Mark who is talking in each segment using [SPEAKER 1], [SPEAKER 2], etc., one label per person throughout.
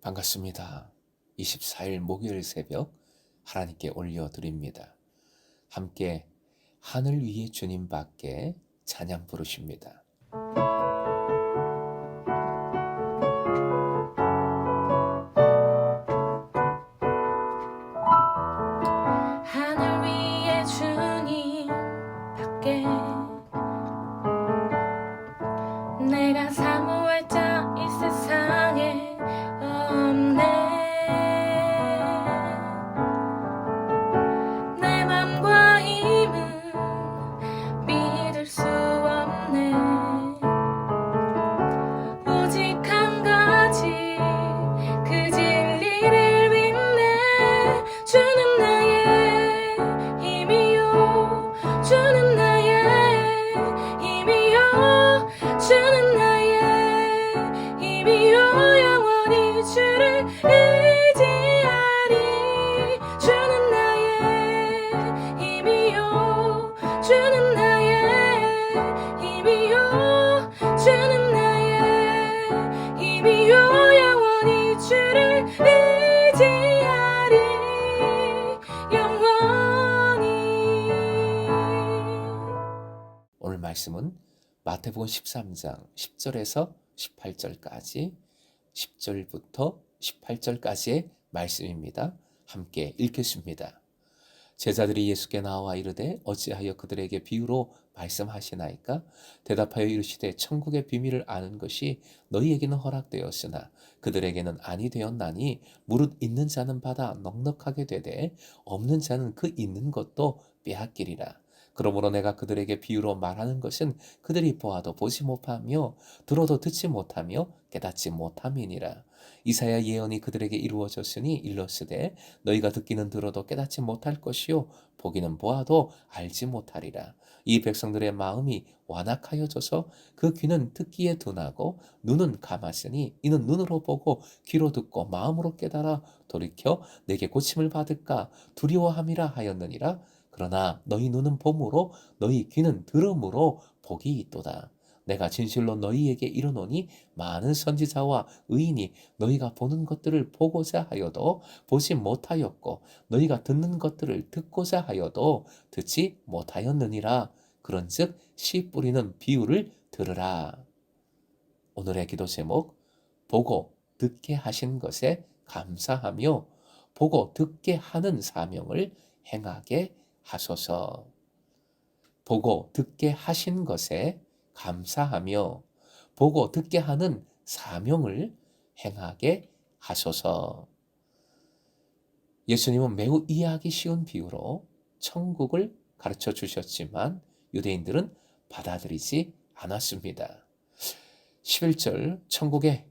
[SPEAKER 1] 반갑습니다. 24일 목요일 새벽 하나님께 올려드립니다. 함께 하늘 위에 주님 밖에 찬양 부르십니다.
[SPEAKER 2] 하늘 위에 주님 밖에 내가 사모할 자 이 세상에 없네. 내 맘과 힘은 믿을 수 없네. 오직 한 가지 그 진리를 믿네. 주는 나의 힘이요, 주는 나의 힘이요, 주는 나의 힘이요. 영원히 주를 의지하리. 주는 나의 힘이요, 주는 나의 힘이요, 주는 나의 힘이요. 영원히 주를 의지하리. 영원히.
[SPEAKER 1] 오늘 말씀은 마태복음 13장 10절에서 18절까지 10절부터 18절까지의 말씀입니다. 함께 읽겠습니다. 제자들이 예수께 나와 이르되 어찌하여 그들에게 비유로 말씀하시나이까? 대답하여 이르시되 천국의 비밀을 아는 것이 너희에게는 허락되었으나 그들에게는 아니 되었나니 무릇 있는 자는 받아 넉넉하게 되되 없는 자는 그 있는 것도 빼앗기리라. 그러므로 내가 그들에게 비유로 말하는 것은 그들이 보아도 보지 못하며 들어도 듣지 못하며 깨닫지 못함이니라. 이사야 예언이 그들에게 이루어졌으니 일렀으되 너희가 듣기는 들어도 깨닫지 못할 것이요 보기는 보아도 알지 못하리라. 이 백성들의 마음이 완악하여져서 그 귀는 듣기에 둔하고 눈은 감았으니 이는 눈으로 보고 귀로 듣고 마음으로 깨달아 돌이켜 내게 고침을 받을까 두려워함이라 하였느니라. 그러나 너희 눈은 봄으로 너희 귀는 들음으로 복이 있도다. 내가 진실로 너희에게 이르노니 많은 선지자와 의인이 너희가 보는 것들을 보고자 하여도 보지 못하였고 너희가 듣는 것들을 듣고자 하여도 듣지 못하였느니라. 그런즉 씨 뿌리는 비유를 들으라. 오늘의 기도 제목, 보고 듣게 하신 것에 감사하며 보고 듣게 하는 사명을 행하게 하소서. 보고 듣게 하신 것에 감사하며 보고 듣게 하는 사명을 행하게 하소서. 예수님은 매우 이해하기 쉬운 비유로 천국을 가르쳐 주셨지만 유대인들은 받아들이지 않았습니다. 11절 천국의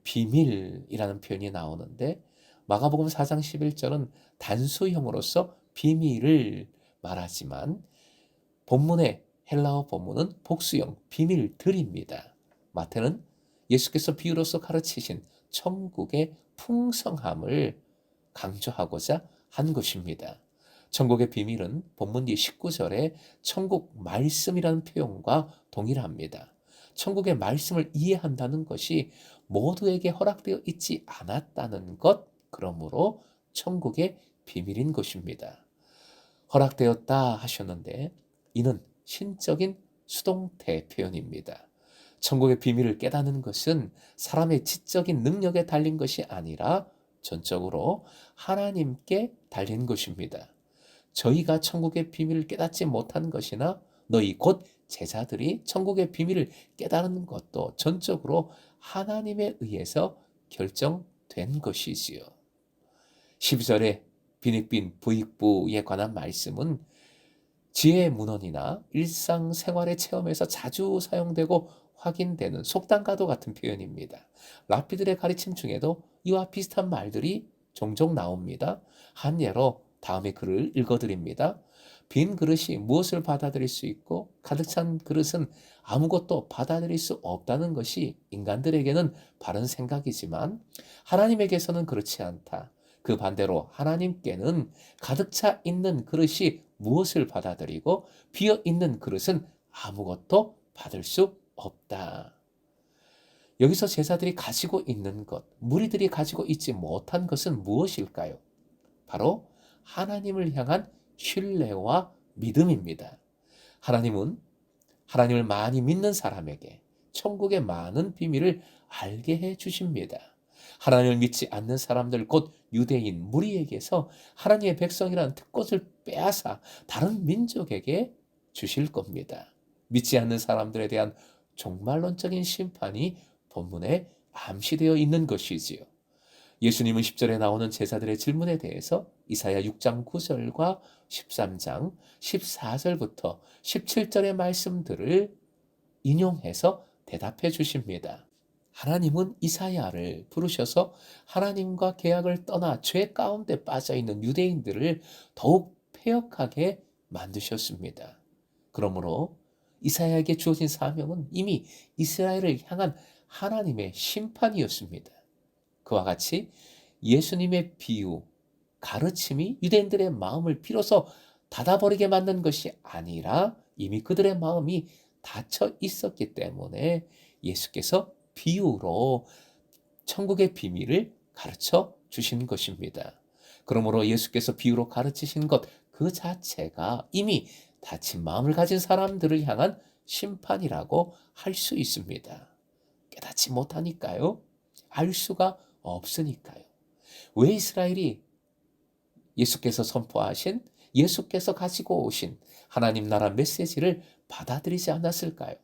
[SPEAKER 1] 비밀이라는 표현이 나오는데 마가복음 4장 11절은 단수형으로서 비밀을 말하지만 본문의 헬라어 본문은 복수형 비밀들입니다. 마태는 예수께서 비유로서 가르치신 천국의 풍성함을 강조하고자 한 것입니다. 천국의 비밀은 본문 뒤 19절에 천국 말씀이라는 표현과 동일합니다. 천국의 말씀을 이해한다는 것이 모두에게 허락되어 있지 않았다는 것, 그러므로 천국의 비밀인 것입니다. 허락되었다 하셨는데 이는 신적인 수동태 표현입니다. 천국의 비밀을 깨닫는 것은 사람의 지적인 능력에 달린 것이 아니라 전적으로 하나님께 달린 것입니다. 저희가 천국의 비밀을 깨닫지 못한 것이나 너희 곧 제자들이 천국의 비밀을 깨달은 것도 전적으로 하나님에 의해서 결정된 것이지요. 12절에 빈익빈 부익부에 관한 말씀은 지혜의 문헌이나 일상생활의 체험에서 자주 사용되고 확인되는 속담과도 같은 표현입니다. 랍비들의 가르침 중에도 이와 비슷한 말들이 종종 나옵니다. 한 예로 다음의 글을 읽어드립니다. 빈 그릇이 무엇을 받아들일 수 있고 가득 찬 그릇은 아무것도 받아들일 수 없다는 것이 인간들에게는 바른 생각이지만 하나님에게서는 그렇지 않다. 그 반대로 하나님께는 가득 차 있는 그릇이 무엇을 받아들이고 비어 있는 그릇은 아무것도 받을 수 없다. 여기서 제자들이 가지고 있는 것, 무리들이 가지고 있지 못한 것은 무엇일까요? 바로 하나님을 향한 신뢰와 믿음입니다. 하나님은 하나님을 많이 믿는 사람에게 천국의 많은 비밀을 알게 해 주십니다. 하나님을 믿지 않는 사람들, 곧 유대인 무리에게서 하나님의 백성이라는 특권을 빼앗아 다른 민족에게 주실 겁니다. 믿지 않는 사람들에 대한 종말론적인 심판이 본문에 암시되어 있는 것이지요. 예수님은 10절에 나오는 제자들의 질문에 대해서 이사야 6장 9절과 13장 14절부터 17절의 말씀들을 인용해서 대답해 주십니다. 하나님은 이사야를 부르셔서 하나님과 계약을 떠나 죄 가운데 빠져 있는 유대인들을 더욱 패역하게 만드셨습니다. 그러므로 이사야에게 주어진 사명은 이미 이스라엘을 향한 하나님의 심판이었습니다. 그와 같이 예수님의 비유, 가르침이 유대인들의 마음을 비로소 닫아버리게 만든 것이 아니라 이미 그들의 마음이 닫혀 있었기 때문에 예수께서 비유로 천국의 비밀을 가르쳐 주신 것입니다. 그러므로 예수께서 비유로 가르치신 것 그 자체가 이미 닫힌 마음을 가진 사람들을 향한 심판이라고 할 수 있습니다. 깨닫지 못하니까요. 알 수가 없으니까요. 왜 이스라엘이 예수께서 선포하신, 예수께서 가지고 오신 하나님 나라 메시지를 받아들이지 않았을까요?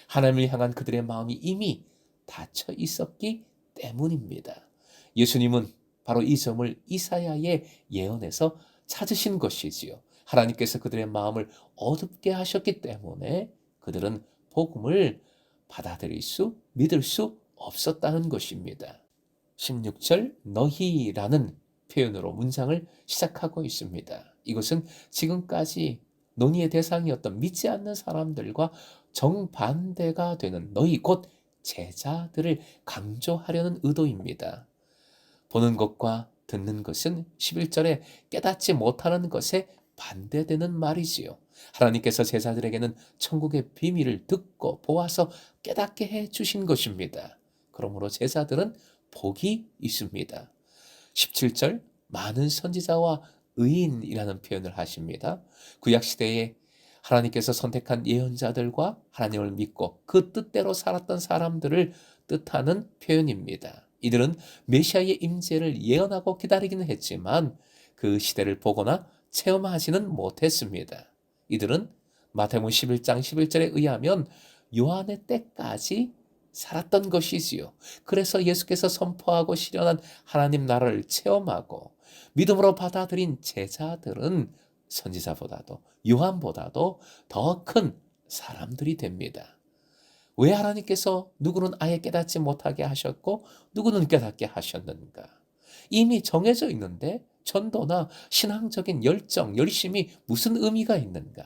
[SPEAKER 1] 하나님을 향한 그들의 마음이 이미 닫혀 있었기 때문입니다. 예수님은 바로 이 점을 이사야의 예언에서 찾으신 것이지요. 하나님께서 그들의 마음을 어둡게 하셨기 때문에 그들은 복음을 받아들일 수, 믿을 수 없었다는 것입니다. 16절 너희라는 표현으로 문장을 시작하고 있습니다. 이것은 지금까지 논의의 대상이었던 믿지 않는 사람들과 정반대가 되는 너희 곧 제자들을 강조하려는 의도입니다. 보는 것과 듣는 것은 11절에 깨닫지 못하는 것에 반대되는 말이지요. 하나님께서 제자들에게는 천국의 비밀을 듣고 보아서 깨닫게 해 주신 것입니다. 그러므로 제자들은 복이 있습니다. 17절 많은 선지자와 의인이라는 표현을 하십니다. 구약시대에 하나님께서 선택한 예언자들과 하나님을 믿고 그 뜻대로 살았던 사람들을 뜻하는 표현입니다. 이들은 메시아의 임재를 예언하고 기다리기는 했지만 그 시대를 보거나 체험하지는 못했습니다. 이들은 마태복음 11장 11절에 의하면 요한의 때까지 살았던 것이지요. 그래서 예수께서 선포하고 실현한 하나님 나라를 체험하고 믿음으로 받아들인 제자들은 선지자보다도 요한보다도 더 큰 사람들이 됩니다. 왜 하나님께서 누구는 아예 깨닫지 못하게 하셨고 누구는 깨닫게 하셨는가? 이미 정해져 있는데 전도나 신앙적인 열정, 열심이 무슨 의미가 있는가?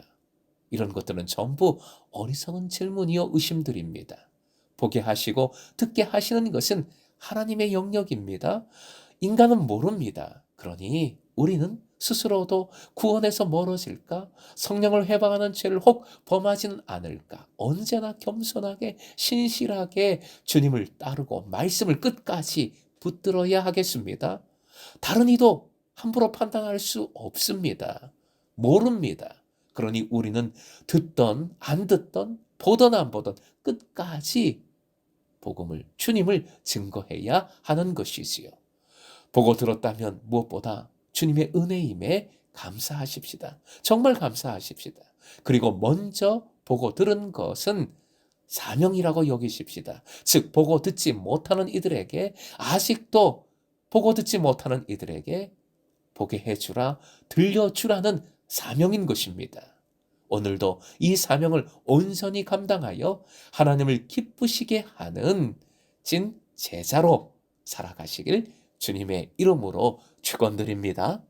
[SPEAKER 1] 이런 것들은 전부 어리석은 질문이요 의심들입니다. 보게 하시고 듣게 하시는 것은 하나님의 영역입니다. 인간은 모릅니다. 그러니 우리는 스스로도 구원에서 멀어질까? 성령을 해방하는 죄를 혹 범하지는 않을까? 언제나 겸손하게 신실하게 주님을 따르고 말씀을 끝까지 붙들어야 하겠습니다. 다른 이도 함부로 판단할 수 없습니다. 모릅니다. 그러니 우리는 듣던 안 듣던 보던 안 보던 끝까지 복음을 주님을 증거해야 하는 것이지요. 보고 들었다면 무엇보다 주님의 은혜임에 감사하십시다. 정말 감사하십시다. 그리고 먼저 보고 들은 것은 사명이라고 여기십시다. 즉 보고 듣지 못하는 이들에게, 아직도 보고 듣지 못하는 이들에게 보게 해주라, 들려주라는 사명인 것입니다. 오늘도 이 사명을 온전히 감당하여 하나님을 기쁘시게 하는 진 제자로 살아가시길 주님의 이름으로 축원드립니다.